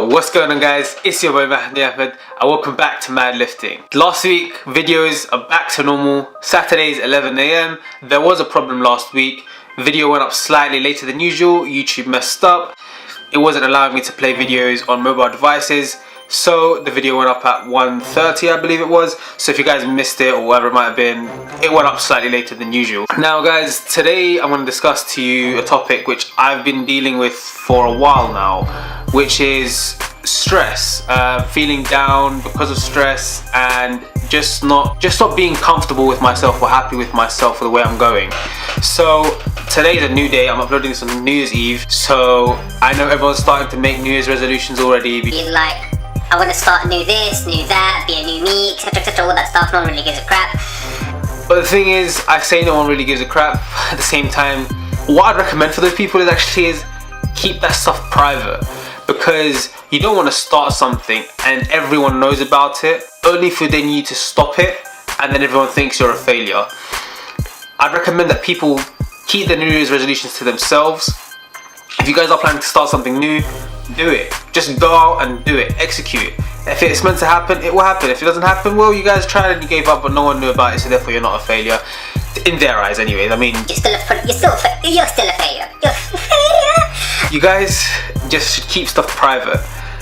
What's going on, guys? It's your boy Mahdi and welcome back to MahdLifting. Last week, videos are back to normal. Saturdays 11 AM. There was a problem last week. Video went up slightly later than usual. YouTube messed up. It wasn't allowing me to play videos on mobile devices, so the video went up at 1:30, I believe it was. So if you guys missed it or whatever it might have been, it went up slightly later than usual. Now guys, today I'm going to discuss to you a topic which I've been dealing with for a while now, which is stress, feeling down because of stress, and just not being comfortable with myself or happy with myself for the way I'm going. So today's a new day. I'm uploading this on New Year's Eve, so I know everyone's starting to make New Year's resolutions already. He's like, I want to start new this, new that, be a new me, etc, etc, all that stuff. No one really gives a crap. But the thing is, I say no one really gives a crap. At the same time, what I'd recommend for those people is keep that stuff private, because you don't want to start something and everyone knows about it, only for then you to stop it and then everyone thinks you're a failure. I'd recommend that people keep their New Year's resolutions to themselves. If you guys are planning to start something new, do it. Just go out and do it, execute it. If it's meant to happen, it will happen. If it doesn't happen, well, you guys tried and you gave up, but no one knew about it, so therefore you're not a failure. In their eyes anyways. I mean, you're still a failure. You guys just should keep stuff private.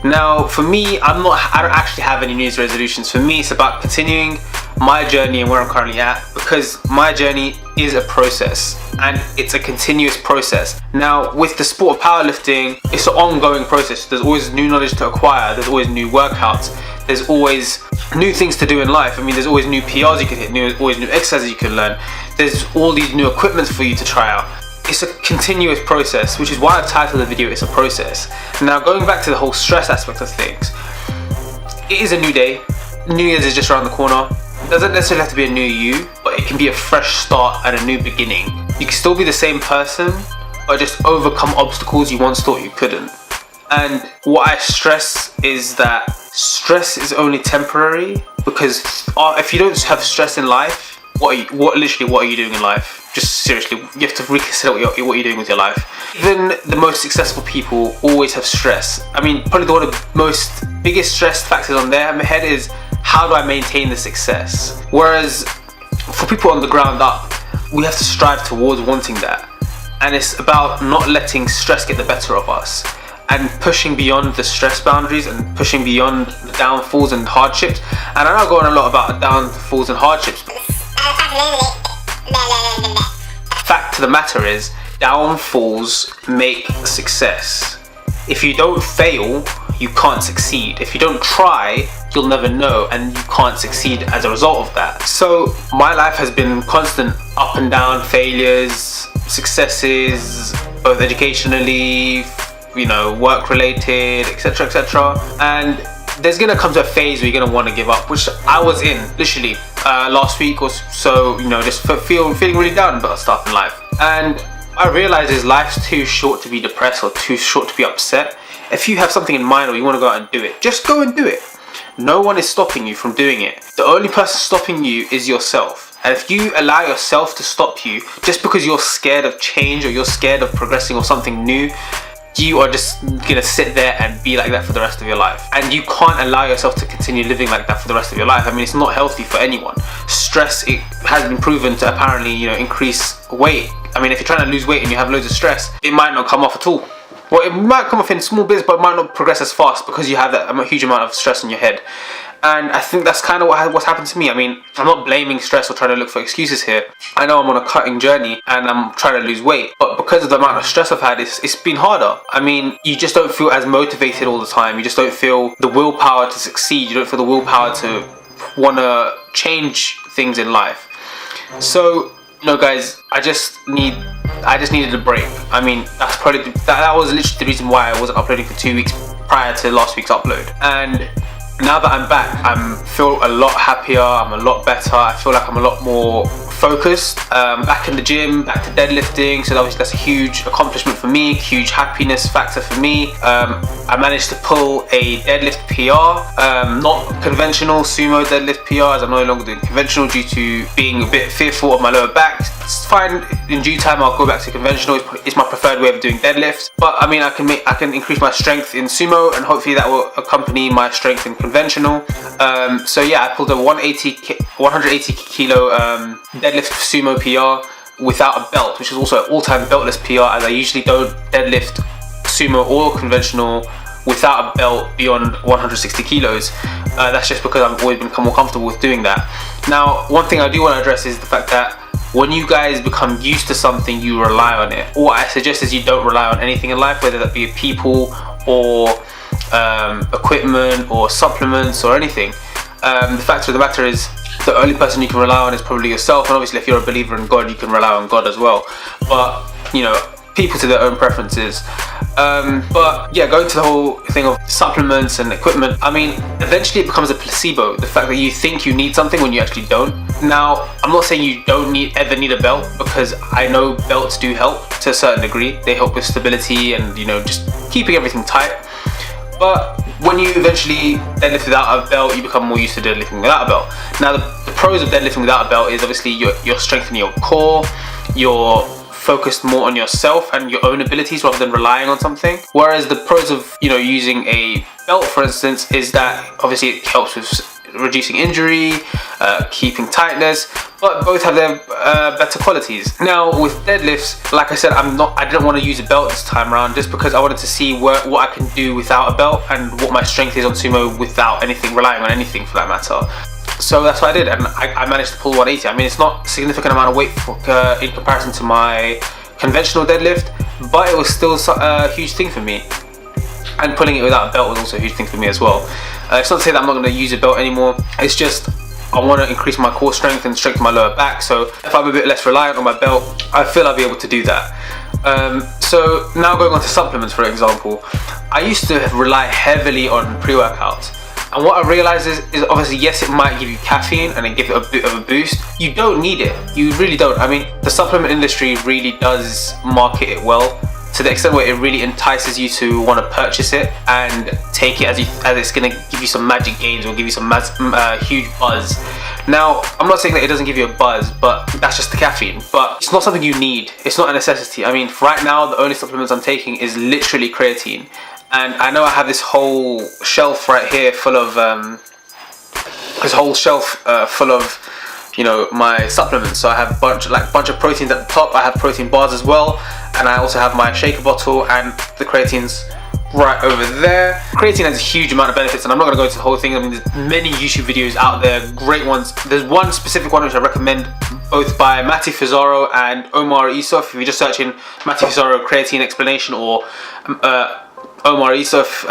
Now for me, I don't actually have any New Year's resolutions. For me, it's about continuing my journey and where I'm currently at, because my journey is a process and it's a continuous process. Now with the sport of powerlifting, it's an ongoing process. There's always new knowledge to acquire, there's always new workouts, there's always new things to do in life. I mean, there's always new PRs you can hit, always new exercises you can learn, there's all these new equipments for you to try out. It's a continuous process, which is why I titled the video It's a Process. Now going back to the whole stress aspect of things, it is a new day. New Year's is just around the corner. It doesn't necessarily have to be a new you, but it can be a fresh start and a new beginning. You can still be the same person, but just overcome obstacles you once thought you couldn't. And what I stress is that stress is only temporary, because if you don't have stress in life, what are you doing in life? Just seriously, you have to reconsider what you're doing with your life. Even the most successful people always have stress. I mean, probably one of the biggest stress factors on their head is, how do I maintain the success? Whereas for people on the ground up, we have to strive towards wanting that. And it's about not letting stress get the better of us and pushing beyond the stress boundaries and pushing beyond the downfalls and hardships. And I know I go on a lot about downfalls and hardships. Fact of the matter is, downfalls make success. If you don't fail, you can't succeed. If you don't try, you'll never know, and you can't succeed as a result of that. So my life has been constant up and down, failures, successes, both educationally, work related, etc, etc. And there's gonna come to a phase where you're gonna want to give up, which I was in literally last week or so, just feeling really down about stuff in life. And I realized life's too short to be depressed or too short to be upset. If you have something in mind or you want to go out and do it, just go and do it. No one is stopping you from doing it. The only person stopping you is yourself. And if you allow yourself to stop you just because you're scared of change or you're scared of progressing or something new, you are just gonna sit there and be like that for the rest of your life. And you can't allow yourself to continue living like that for the rest of your life. I mean, it's not healthy for anyone. Stress, it has been proven to apparently, increase weight. I mean, if you're trying to lose weight and you have loads of stress, it might not come off at all. Well, it might come off in small bits, but it might not progress as fast because you have that huge amount of stress in your head. And I think that's kind of what's happened to me. I mean, I'm not blaming stress or trying to look for excuses here. I know I'm on a cutting journey and I'm trying to lose weight, but because of the amount of stress I've had, it's been harder. I mean, you just don't feel as motivated all the time. You just don't feel the willpower to succeed. You don't feel the willpower to want to change things in life. So, guys, I just needed a break. I mean, that was literally the reason why I wasn't uploading for 2 weeks prior to last week's upload. And now that I'm back, I feel a lot happier, I'm a lot better, I feel like I'm a lot more focused. Back in the gym, back to deadlifting, so obviously that's a huge accomplishment for me, huge happiness factor for me. I managed to pull a deadlift PR, not conventional sumo deadlift PR, as I'm no longer doing conventional due to being a bit fearful of my lower back, it's fine. In due time, I'll go back to conventional. It's my preferred way of doing deadlifts. But I mean, I can increase my strength in sumo, and hopefully that will accompany my strength in conventional. So yeah, I pulled a 180 kilo deadlift sumo PR without a belt, which is also an all-time beltless PR, as I usually don't deadlift sumo or conventional without a belt beyond 160 kilos. That's just because I've always become more comfortable with doing that. Now, one thing I do want to address is the fact that when you guys become used to something, you rely on it. What I suggest is you don't rely on anything in life, whether that be people or equipment or supplements or anything. The fact of the matter is, the only person you can rely on is probably yourself, and obviously if you're a believer in God, you can rely on God as well. But, you know, people to their own preferences. But yeah, going to the whole thing of supplements and equipment, I mean, eventually it becomes a placebo. The fact that you think you need something when you actually don't. Now, I'm not saying you don't ever need a belt, because I know belts do help to a certain degree. They help with stability and, you know, just keeping everything tight. But when you eventually deadlift without a belt, you become more used to deadlifting without a belt. Now, the pros of deadlifting without a belt is obviously you're strengthening your core, you're focused more on yourself and your own abilities rather than relying on something. Whereas the pros of, you know, using a belt, for instance, is that obviously it helps with reducing injury, keeping tightness, but both have their better qualities. Now with deadlifts, like I said, I didn't want to use a belt this time around, just because I wanted to see what I can do without a belt and what my strength is on sumo without relying on anything for that matter. So that's what I did, and I managed to pull 180. I mean, it's not a significant amount of weight in comparison to my conventional deadlift, but it was still a huge thing for me. And pulling it without a belt was also a huge thing for me as well. It's not to say that I'm not going to use a belt anymore. It's just I want to increase my core strength and strengthen my lower back. So if I'm a bit less reliant on my belt, I feel I'll be able to do that. So now going on to supplements, for example, I used to rely heavily on pre-workouts. And what I realized is obviously, yes, it might give you caffeine and it give it a bit of a boost. You don't need it. You really don't. I mean, the supplement industry really does market it well, to the extent where it really entices you to want to purchase it and take it as it's going to give you some magic gains or give you some huge buzz. Now, I'm not saying that it doesn't give you a buzz, but that's just the caffeine. But it's not something you need. It's not a necessity. I mean, right now, the only supplements I'm taking is literally creatine. And I know I have this whole shelf right here full of you know, my supplements. So I have a bunch of proteins at the top. I have protein bars as well, and I also have my shaker bottle and the creatine's right over there. Creatine has a huge amount of benefits, and I'm not going to go into the whole thing. I mean, there's many YouTube videos out there, great ones. There's one specific one which I recommend, both by Matty Fusaro and Omar Isuf. If you're just searching Matty Fusaro creatine explanation or Omar Isuf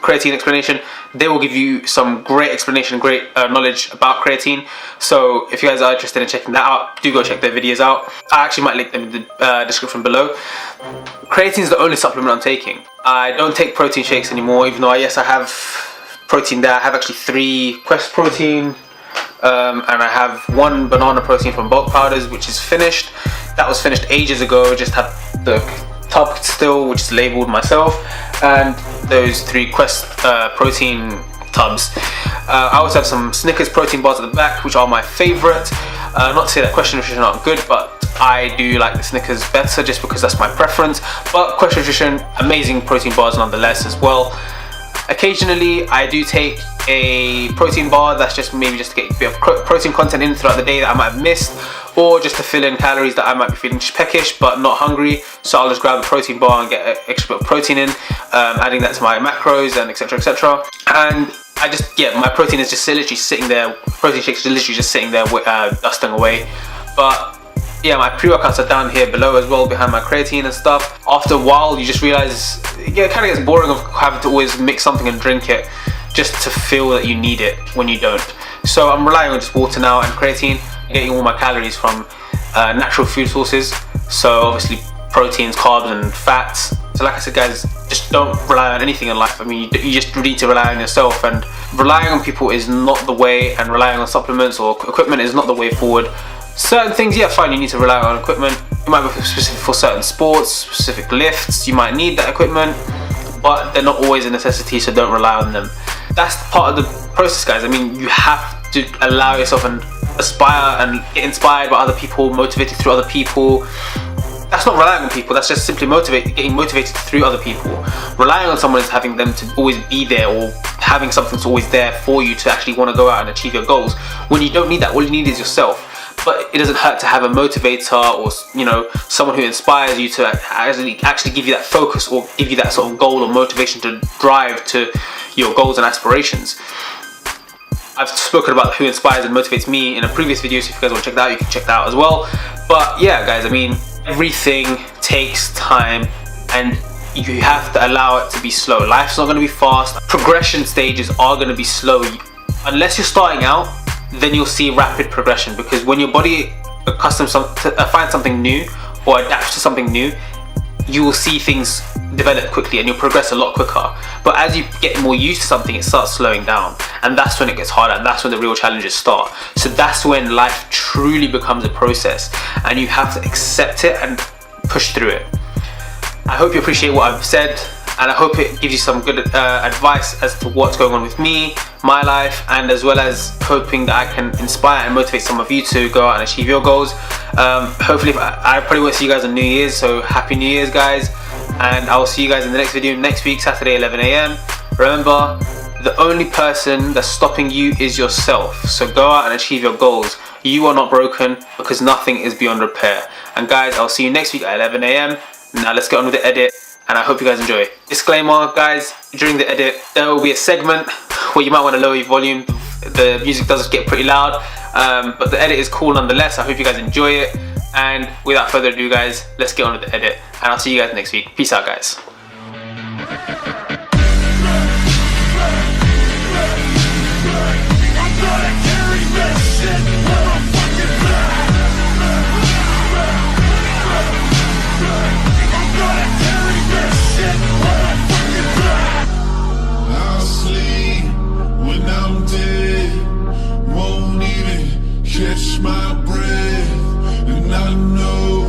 creatine explanation, they will give you some great explanation, great knowledge about creatine. So if you guys are interested in checking that out, do go check their videos out. I actually might link them in the description below. Creatine is the only supplement I'm taking. I don't take protein shakes anymore, even though yes, I have protein there. I have actually 3 Quest protein, and I have 1 banana protein from Bulk Powders, which is finished. That was finished ages ago. Just have the tub still, which is labeled myself, and those 3 Quest protein tubs. I also have some Snickers protein bars at the back, which are my favorite. Not to say that Quest Nutrition aren't good, but I do like the Snickers better just because that's my preference. But Quest Nutrition, amazing protein bars nonetheless as well. Occasionally I do take a protein bar that's just maybe just to get a bit of protein content in throughout the day that I might have missed, or just to fill in calories that I might be feeling peckish but not hungry. So I'll just grab a protein bar and get an extra bit of protein in, adding that to my macros and etc, etc. And I just, yeah, my protein is just literally sitting there. Protein shakes are literally just sitting there dusting away. But yeah, my pre-workouts are down here below as well, behind my creatine and stuff. After a while, you just realize, yeah, it kind of gets boring of having to always mix something and drink it just to feel that you need it when you don't. So I'm relying on just water now and creatine, getting all my calories from natural food sources. So obviously proteins, carbs and fats. So like I said, guys, just don't rely on anything in life. I mean, you just need to rely on yourself, and relying on people is not the way, and relying on supplements or equipment is not the way forward. Certain things, yeah, fine, you need to rely on equipment. It might be specific for certain sports, specific lifts, you might need that equipment, but they're not always a necessity, so don't rely on them. That's part of the process, guys. I mean, you have to allow yourself and aspire and get inspired by other people, motivated through other people. That's not relying on people, that's just simply getting motivated through other people. Relying on someone is having them to always be there, or having something that's always there for you to actually want to go out and achieve your goals. When you don't need that, all you need is yourself. But it doesn't hurt to have a motivator, or someone who inspires you to actually give you that focus, or give you that sort of goal or motivation to drive to your goals and aspirations. I've spoken about who inspires and motivates me in a previous video, so if you guys want to check that out, you can check that out as well. But yeah, guys, I mean, everything takes time, and you have to allow it to be slow. Life's not going to be fast. Progression stages are going to be slow. Unless you're starting out, then you'll see rapid progression, because when your body accustoms to find something new or adapts to something new, you will see things develop quickly and you'll progress a lot quicker. But as you get more used to something, it starts slowing down, and that's when it gets harder, and that's when the real challenges start. So that's when life truly becomes a process, and you have to accept it and push through it. I hope you appreciate what I've said, and I hope it gives you some good advice as to what's going on with me, my life, and as well as hoping that I can inspire and motivate some of you to go out and achieve your goals. Hopefully, I probably won't see you guys on New Year's, so Happy New Year's, guys, and I will see you guys in the next video next week, Saturday, 11 AM. Remember, the only person that's stopping you is yourself, so go out and achieve your goals. You are not broken, because nothing is beyond repair. And guys, I'll see you next week at 11 AM. Now let's get on with the edit, and I hope you guys enjoy. Disclaimer, guys, during the edit there will be a segment where you might want to lower your volume. The music does get pretty loud, but the edit is cool nonetheless. I hope you guys enjoy it, and without further ado, guys, let's get on with the edit, and I'll see you guys next week. Peace out, guys. Catch my breath, and I know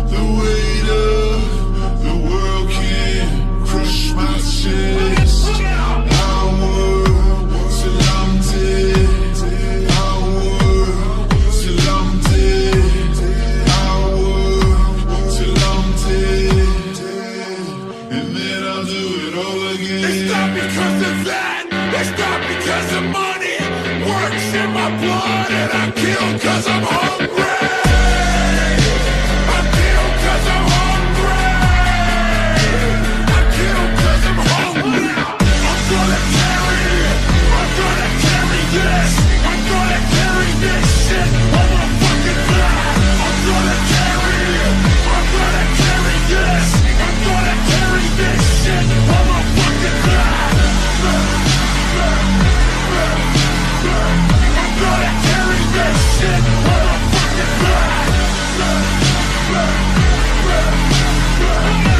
the weight of the world can crush my chest. I work till I'm dead. I work till I'm dead. I work till I'm dead, and then I'll do it all again. It's not because of that, it's not because of money. Works in my blood, and I kill 'cause I'm hungry. I kill 'cause I'm hungry. I kill 'cause I'm hungry. I'm gonna carry it. I'm gonna carry this. I'm gonna carry this shit on my fucking back. I'm gonna carry it. I'm gonna carry this. I'm gonna carry this shit on my fucking back. I'm gonna carry this shit on my fucking back.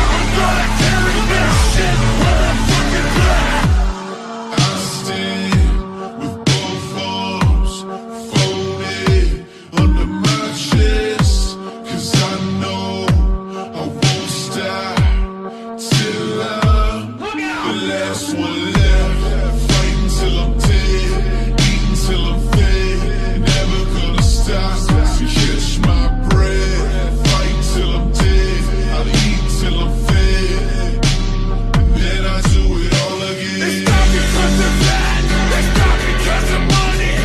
I'm gonna carry this shit on my fucking back. I stand with both arms folded under my chest, 'cause I know I won't stop till I'm the last one left. Fighting till I'm dead, eating till I'm fed, never gonna stop to catch my breath. Fight till I'm dead, I'll eat till I'm fed, and then I do it all again. It's not because of that, it's not because of money.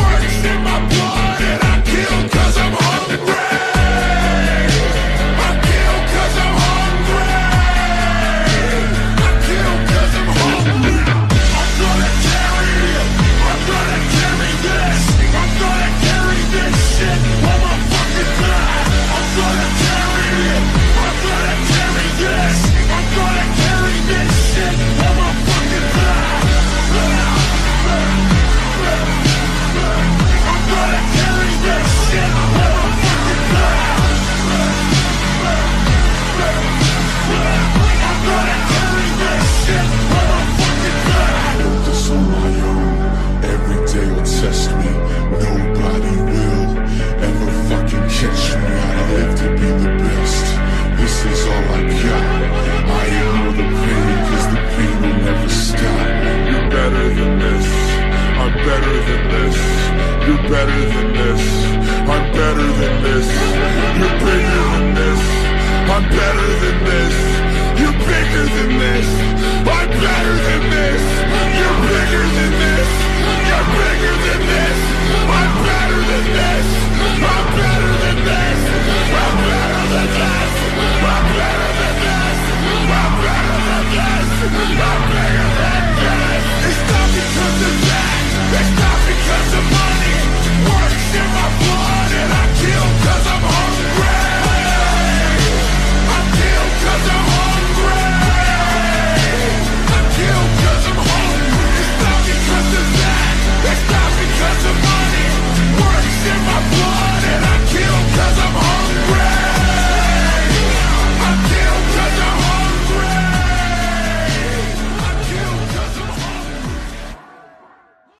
Works in my blood, and I kill 'cause I'm hungry. I kill 'cause I'm hungry. I kill 'cause I'm hungry. I'm gonna carry it. I'm gonna carry this. I'm gonna carry this shit on my fucking back. I'm gonna carry it. I'm gonna carry this. I'm gonna carry this shit on my fucking back. I'm gonna carry this shit on my fucking back. I'm gonna carry this shit on my fucking back. Built this on my own. Every day will test me. Nobody will ever fucking catch me. I live to be the best. This is all I got. I ignore the pain, 'cause the pain will never stop. You're better than this. I'm better than this. You're better than this. harder than